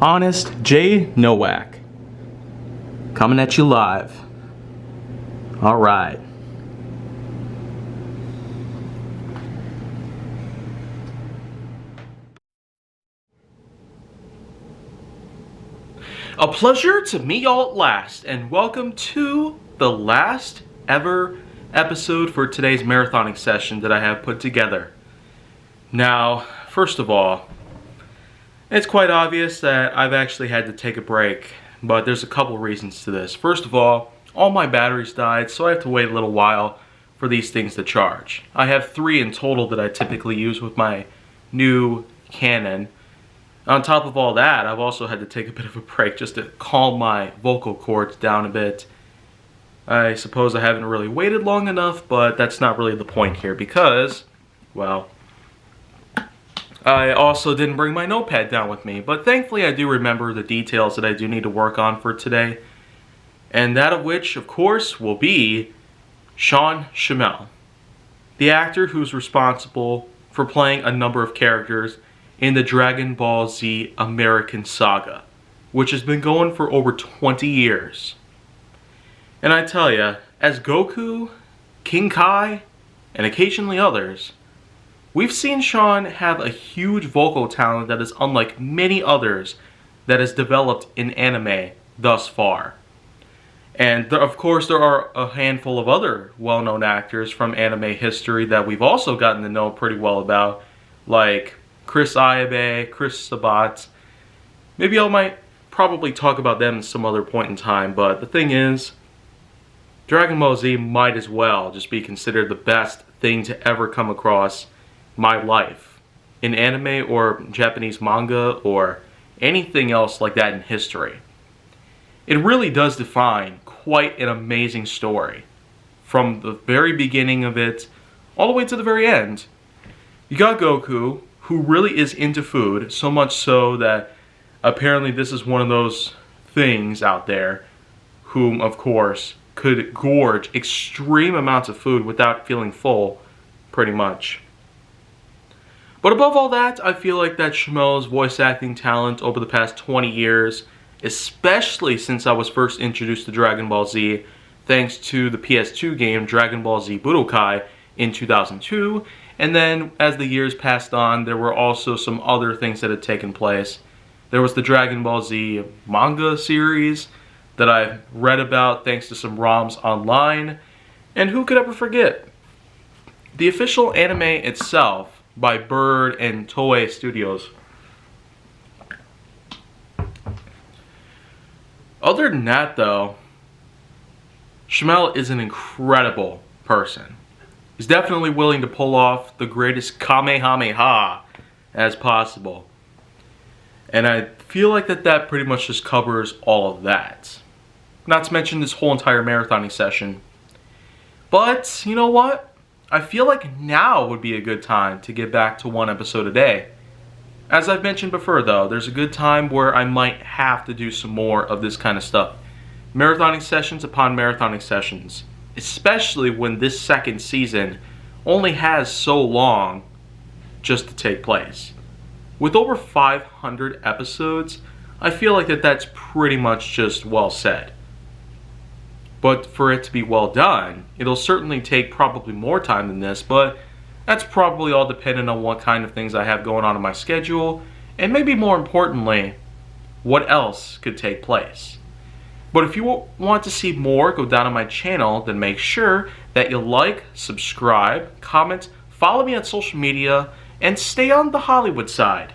Honest J. Nowak. Coming at you live. Alright. A pleasure to meet y'all at last, and welcome to the last ever episode for today's marathoning session that I have put together. Now, first of all, it's quite obvious that I've actually had to take a break, but there's a couple reasons to this. First of all my batteries died, so I have to wait a little while for these things to charge. I have 3 in total that I typically use with my new Canon. On top of all that, I've also had to take a bit of a break just to calm my vocal cords down a bit. I suppose I haven't really waited long enough, but that's not really the point here because, well, I also didn't bring my notepad down with me, but thankfully I do remember the details that I do need to work on for today, and that of which, of course, will be Schemmel, the actor who's responsible for playing a number of characters in the Dragon Ball Z American Saga, which has been going for over 20 years. And I tell ya, as Goku, King Kai, and occasionally others, we've seen Sean have a huge vocal talent that is unlike many others that has developed in anime thus far. And of course there are a handful of other well-known actors from anime history that we've also gotten to know pretty well about, like Chris Ayabe, Chris Sabat. Maybe I might probably talk about them at some other point in time, but the thing is, Dragon Ball Z might as well just be considered the best thing to ever come across my life in anime or Japanese manga or anything else like that in history. It really does define quite an amazing story from the very beginning of it all the way to the very end. You got Goku, who really is into food, so much so that apparently this is one of those things out there whom, of course, could gorge extreme amounts of food without feeling full, pretty much. But above all that, I feel like that Schemmel's voice acting talent over the past 20 years, especially since I was first introduced to Dragon Ball Z thanks to the PS2 game Dragon Ball Z Budokai in 2002, and then as the years passed on, there were also some other things that had taken place. There was the Dragon Ball Z manga series that I read about thanks to some ROMs online, and who could ever forget the official anime itself by Bird and Toei Studios. Other than that though, Schemmel is an incredible person. He's definitely willing to pull off the greatest Kamehameha as possible. And I feel like that pretty much just covers all of that. Not to mention this whole entire marathoning session. But, you know what? I feel like now would be a good time to get back to 1 episode a day. As I've mentioned before though, there's a good time where I might have to do some more of this kind of stuff. Marathoning sessions upon marathoning sessions. Especially when this second season only has so long just to take place. With over 500 episodes, I feel like that's pretty much just well said. But for it to be well done, it'll certainly take probably more time than this, but that's probably all dependent on what kind of things I have going on in my schedule, and maybe more importantly, what else could take place. But if you want to see more go down on my channel, then make sure that you like, subscribe, comment, follow me on social media, and stay on the Hollywood side.